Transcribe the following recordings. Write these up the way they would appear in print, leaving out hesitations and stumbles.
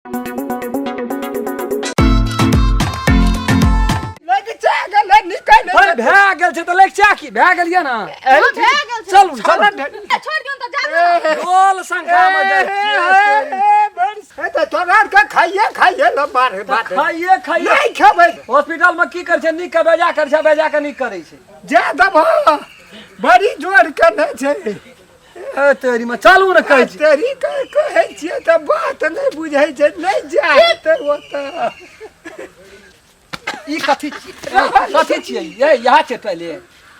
भए गेल छै त लेक्चा की भए गेल या ना चल चल छोड़ दियौ त जा गोल संख्या में ए त तोरा के खाइए ल मारे बात खाइए खाइए नहीं खेबै हॉस्पिटल में की कर छै निक के बेजा कर छै बेजा के निक करे छै जा दबा बड़ी जोर के नै छै ए तेरी में चालू न कहै छै तेरी कहै छियै त बात नै बुझै छै नै जाय त ओता ई कथी छियै ये यहाँ छै पहले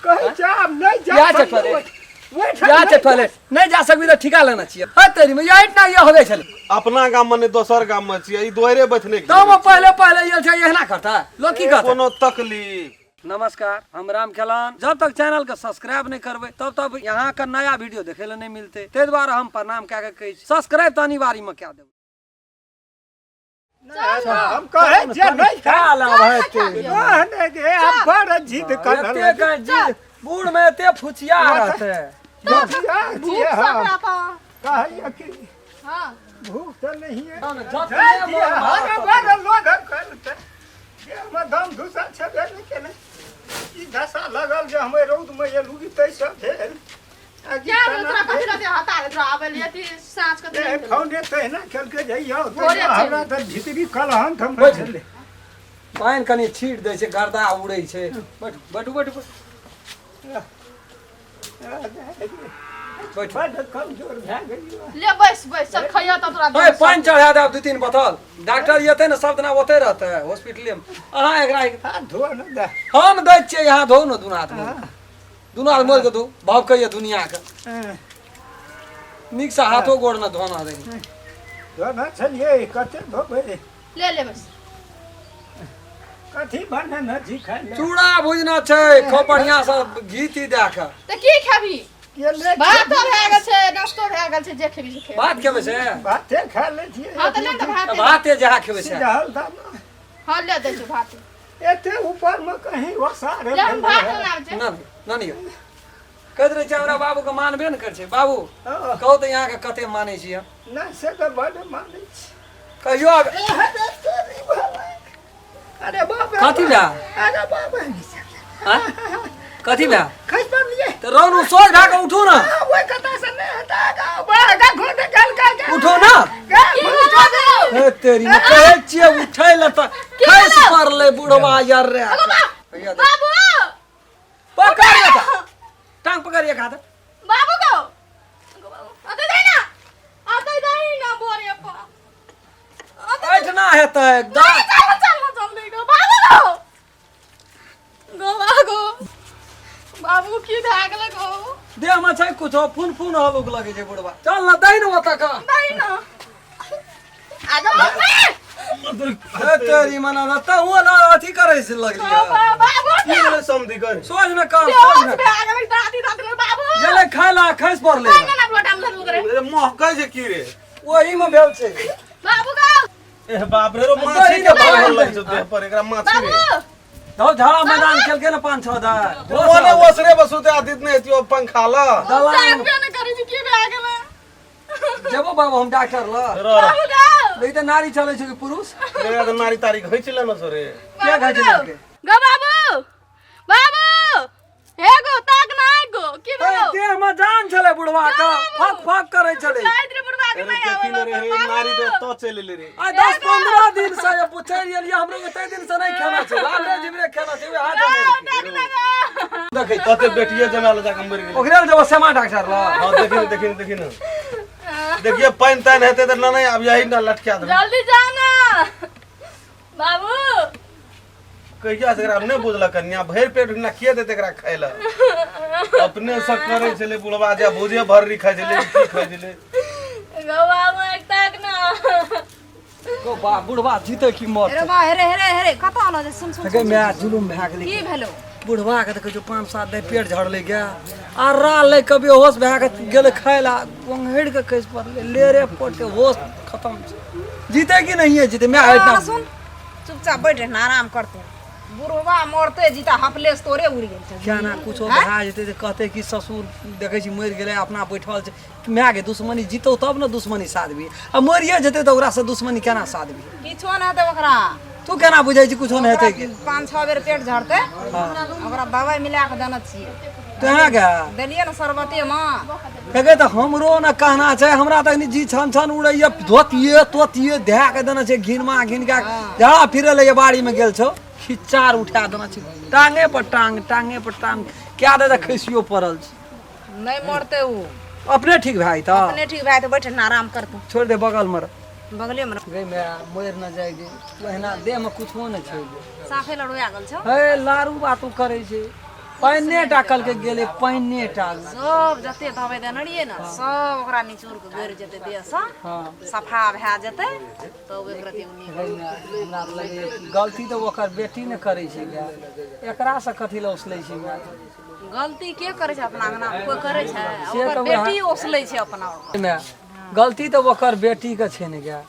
कहै छै हम नै जा यहाँ छै पहले यहाँ छै पहले नहीं जा सकबी त ठिका लेना चाहिए है तेरी में ये इतना ये होवे छले अपना गाम में दोसर गाम में छियै ई दोहरे बैठने के तो पहले ये छै यहना करता लोग की करता कोनो तकलीफ। नमस्कार, हम राम खेलान। जब तक चैनल के सब्सक्राइब नहीं करबे तब तक यहाँ का नया वीडियो देखे ले नहीं मिलते। ते द्वारा हम प्रणाम क्या के सब्सक्राइब तो अनिवार्य में क्या देब। हम कहै छै नै खा ला भाई ते कहने गे अब बड़ जिद कर एते का जिद बूढ़ में एते फुचिया रहते भूख सकरा पा कहै कि हां भूख त नहीं है जब आगे बड़ लोग करते ये दम घुसा छबे नहीं केने ई धसा लगल जे हमे रौद में ये लुगी तैसे भेल क्या तोरा कथि रहते हता रे तोरा आबे लिए ती साँझ के ए फौने तहिना खेल के जइयो भोरे हमरा त भीतरी कलहन थम बैठ। छले पानी कनी छीट दे छै गर्दा उड़ै छै बैठ बैठ बैठ बड़ कमजोर भए गेलियो ले बैस बैस चल खइया त तोरा ओए पानी चढ़ा दे 2-3 बोतल डॉक्टर येते न सब दिना ओते रहते है हॉस्पिटल में अहाँ एकरा हाथ धो न दे हम दै छियै यहाँ धो न दुनू आदमी दुनू आदमी मोर के धो भाव कहिए दुनिया के निक से हाथो गोड़ न धोना दे धो न छलिए कते धोबै ले ले बस कथी बने न जी खाइ ले चूड़ा भुजना छै खूब बढ़िया से घी ती दे के त की खाबी के ले भात भए गेल छै नाश्तो भए गेल छै जे खेबी से खेबी भात खेबे छै भाते खा ले छिए हां त ले त भात भाते जहाँ खेबे छै सिझल दाम हां ले दे छै भात एते ऊपर में कहीं वसार ले हम भात बनाब छै ना ना नहीं कहत रहे छै हमरा बाबू के मानबे न कर छै बाबू कहू त यहाँ के कते मानै छी हम ना से त बड़ मानै छी कहियो अरे बाप रे कथी भए अरे बाप रे हाँ? कथी भए खस पर लिए त रोनु सोच भए के उठू ना ओए कता से नहीं हटा गा बड़ा घोट चल का उठो ना ए तेरी में कहै छियै उठै ल त खैस पर ले बुढ़वा यार रे बाबू पकड़ ले त टांग पकड़ एक हाथ बाबू को अते दे ना बोरे पा बैठना हेतै एकदम चल दे गो बाबू गो बाबू की भाग लगो देह में छै कुछ फुन हलुक लगे छै बुढ़वा चल ना दै न ओता का नहीं ना आगे ए तेरी मना त वो ना अथी करे से लगलिया बाबू की बोले समझी कर सोच न काम सोच सोच न भाग गई दादी बाबू जले खाला खैस पर ले ना लोटा में करे अरे मोह कह जे की रे वही में भेल छै बाबू का ए बाप रे रो माछी के भाग लग छै देह पर एकरा माछी रे बाबू दो झाड़ा मैदान खेल के ना 5-6 दा ओने ओसरे बसुते आदित ने एतियो पंखा ला जान पे न करी की भाग गेला जेबो बाबू हम डॉक्टर ल रो बाबू का नहीं त नारी चले छै कि पुरुष रे त नारी तारीख होइ छले न सरे के घाइ छै के गो बाबू हे गो ताक ना गो की ए बोलो देह में जान छले बुढ़वा का फक करे छले गायत्री बुढ़वा के अरे नहीं देखी आवे न रे नारी तो तो चले ले रे आ 10-15 दिन से ये पूछे लिए हमरे एते दिन से नहीं खाना छै हमरे जिबरे खाना छै हाथ जाने देखै कते बेटिए जमाल जाके मर गेल ओकरे जब सेमा डॉक्टर ल हां देखी न देखिए पानी तान हेते त नहीं अब यही न लटका दे जल्दी जाना बाबू कहिया से एकरा नहीं बुझला कन्या भर पेट न किए देते एकरा खाइला अपने से करे छले बुढ़वा जा भुजे भर री खाइ छले की खाइ छले गो बाबू एक ताक ना को बा बुढ़वा जीते की मौत हेरे बा हेरे कता न जे सुन के मैं जुलुम भाग ले की भेलो बुढ़वा के देखो 5-7 दिन पेट झड़ ले गया आ राल ले कभी होश भाग गेले खाइला वंगड़ के कैस पर ले रे पोटे होश खत्म जीते की नहीं है जीते मैं सुन चुपचाप बैठ रहना आराम करते बुढ़वा मरते जीता हफलेस तोरे उड़ गेल छै क्या ना कुछो भए जेतै तऽ कहते कि ससुर देखै छी मरि गेलै अपना बैठल छै माय के दुश्मनी जीतौ तब ने दुश्मनी साधबी आ मरिए जेतै तऽ ओकरासँ दुश्मनी केना साधबी किछो नहि हेतै ओकरा तू केना बुझै छी कुछो नहि हेतै के 5-6 बेर पेट झड़तै ओकरा दवाई मिला के देने छियै तेना के देलियै ने शरबतेमे देखे तऽ हमरो ने कहना छै हमरा तक जी छन छन उड़ैया धोतिए तोतिए धए के देने छै घिनमा घिन के जहाँ फिरे ले बाड़ी में गेल छौ खिच्चार उठा देने छै टांगे पर टांग क्या दे खसियो पड़ल छै नहीं मरते उ अपने ठीक भाई त अपने ठीक भाई तो बैठे ना आराम करतू छोड़ दे बगल में बगले में गई मैं मर न जाए गे ओहिना देह में कुछो न छै साफे लड़ोया गेल छौ हे लारू बातू करे छै पाइने टाकल के गेले पाइने टाल सब जते दवाई देने रहिए ना सब ओकरा निचोड़ के गिर जेते देह से सफा भए जेते तब ओकरा के हमरा लगे गलती तो ओकर बेटी ने करे छै एकरा से कथी ल उसलै छै गलती के करे छै अपना अंगना कोई करे छै ओकर बेटी ओसले छै अपना गलती तो ओकर बेटी के छै ने गे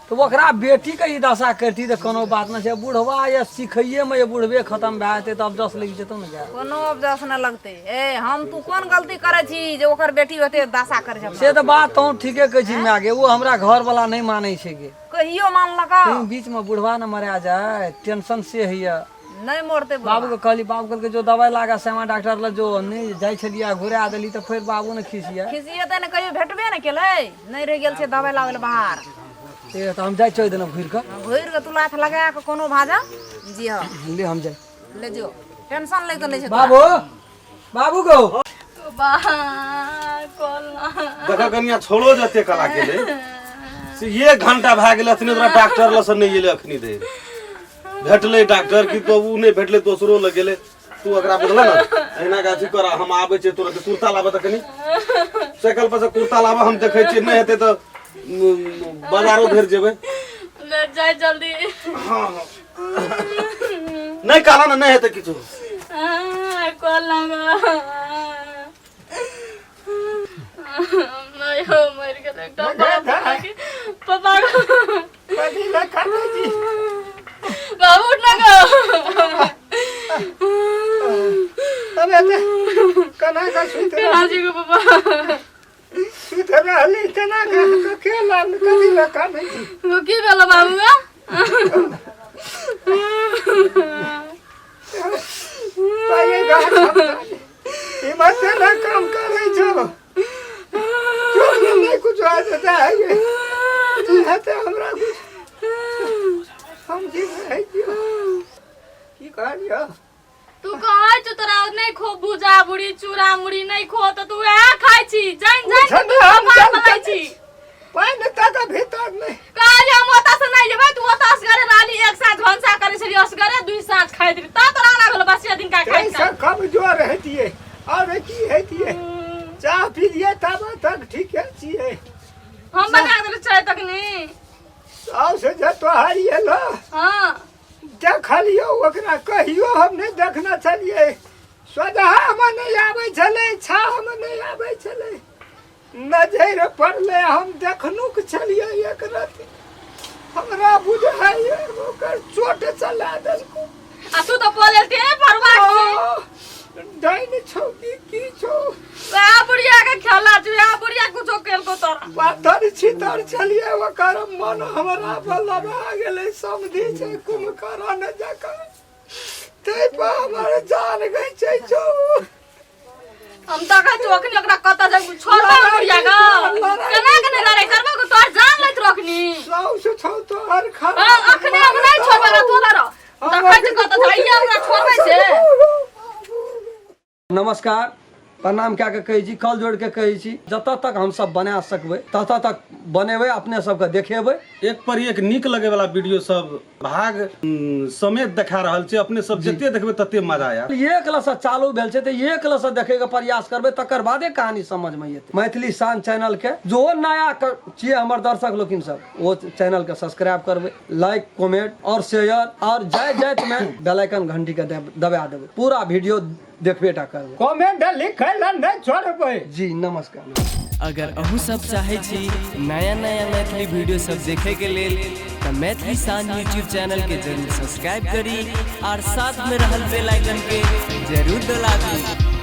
तो ओकरा बेटी के ई दशा करती तो कोनो बात न छै बुढ़वा या सिखैये में ये बुढ़वे खत्म भए जेतै तब जस लग जेतौ ने गे कोनो अबजस न लगते ए हम तू कोन गलती करे छी जे ओकर बेटी होते दशा करे छै से तो बात तो ठीके कहै छी माय गे वो हमरा घर वाला नहीं मानै छै गे कहियो मान लगा बीच में बुढ़वा न मरा जाए टेंशन से हैया नहीं मरते बाबू के कहली बाबू कहलकै जो दवाई लागा श्यामा डॉक्टर ल जो नहीं जाय छलिया घुरा देली तो फिर बाबू ने खिसिया खिसियते ने कहियो भेटबे न केलै नहीं रह गेल छै दवाई लावे बाहर ए तो हम जाय छै दिन घुर के तू लाथ लगा के कोनो भाजा जी हां ले हम जाय ले जो टेंशन ले तो नहीं छै बाबू बाबू गो देखा कनिया छोड़ो जते कला के ले से 1 घंटा भए गेल अथने तोरा डॉक्टर ल से नहीं एले अखनी दे भेटले डॉक्टर की तो उ नहीं भेटले दोसरो ल गेले तू अकरा बदला ना एना गाछी कर हम आबै छै तोरा कुर्ता लाबे त कनी साइकिल पर से कुर्ता लाबे हम देखै छी नहीं हेते त बाजारो भेर जेबै ले जाय जल्दी हां नहीं काला ना नहीं हेते किछु कॉल लगा नहीं हो मर गेल पापा कदी ना खाते जी बाबू उठ लगा अबे कना का सुते हाजी को पापा सुते रहली कना का खेला कदी ना खाते जी वो की भेल बाबू पाए गा हिम्मत से ना काम करे छो जो नहीं कुछ आ जाता है ये हते हमरा कुछ हम जी है की कहियो तू कहै छ तोरा नहीं खो भुजा बुड़ी चूड़ा मुड़ी नहीं खो तो तू आ खाइ छी जान जान हम खाइ छी पाइन तक भीतर नहीं काज हम ओता से नहीं जेबै तू ओता से करे राली एक साथ झंसा करे छली अस करे दुई साथ खाइ दी ता तोरा ना गेल बस दिन का खाइ कैसा कमजोर रहती है और की रहती है चाय पी लिए तब तक ठीक है छिए हम बना दे चाय तक नहीं साउ से जे तो हारिए लो हां देख लियो ओकरा कहियो हम नहीं देखना चलिए सदा हम नहीं आबै छले छा हम नहीं आबै छले नजर पड़ले हम देखनु के छलिए एक रात हमरा बुझाइए ओकर चोट चला देलको आ तू तो बोलते परवा डाइन छौकी की छौ आ बुढ़िया के खेला तू आ बुढ़िया कुछो केल को तोरा पाथर छितर छलिए ओकर मन हमरा पर लगा गेले समझी छै कुमकरण जका ते पर हमर जान गई छै छौ हम तो का चोखनी ओकरा कत जा छोड़बा बुढ़िया का केना के नहीं लड़ाई करबो को तोर जान लैत रखनी साउ से छौ तो हर खा अखने हम नहीं छोड़बा तोरा देखै छ कत जाइया ओकरा छोड़बै छै नमस्कार प्रणाम क्या के कही छी कल जोड़ के कही छी जत तक हम सब बना सकबै तत तक बनेबै अपने सबके देखेबै एक पर एक नीक लगे वाला वीडियो सब भाग समेत देखा रहल छै अपने सब जते देखबै तते मजा आया एक लस चालू भेल छै त एक लस देखे के प्रयास करबै तकर बादे कहानी समझ में एतै मैथिली शान चैनल के जो नया छियै हमर दर्शक लोकिन सब वो चैनल के सब्सक्राइब करबै लाइक कमेंट और शेयर और जय जय में बेल आइकन घंटी के दबा देबै पूरा वीडियो देखबे टा करबै कमेंट लिखै ला नहीं छोड़बै जी नमस्कार। अगर अहू सब चाहे छी नया नया मैथिली वीडियो सब देखे के लेल तो मैथिली शान यूट्यूब चैनल के जरूर सब्सक्राइब करी और साथ में रहल बेल आइकन के जरूर दबाबी।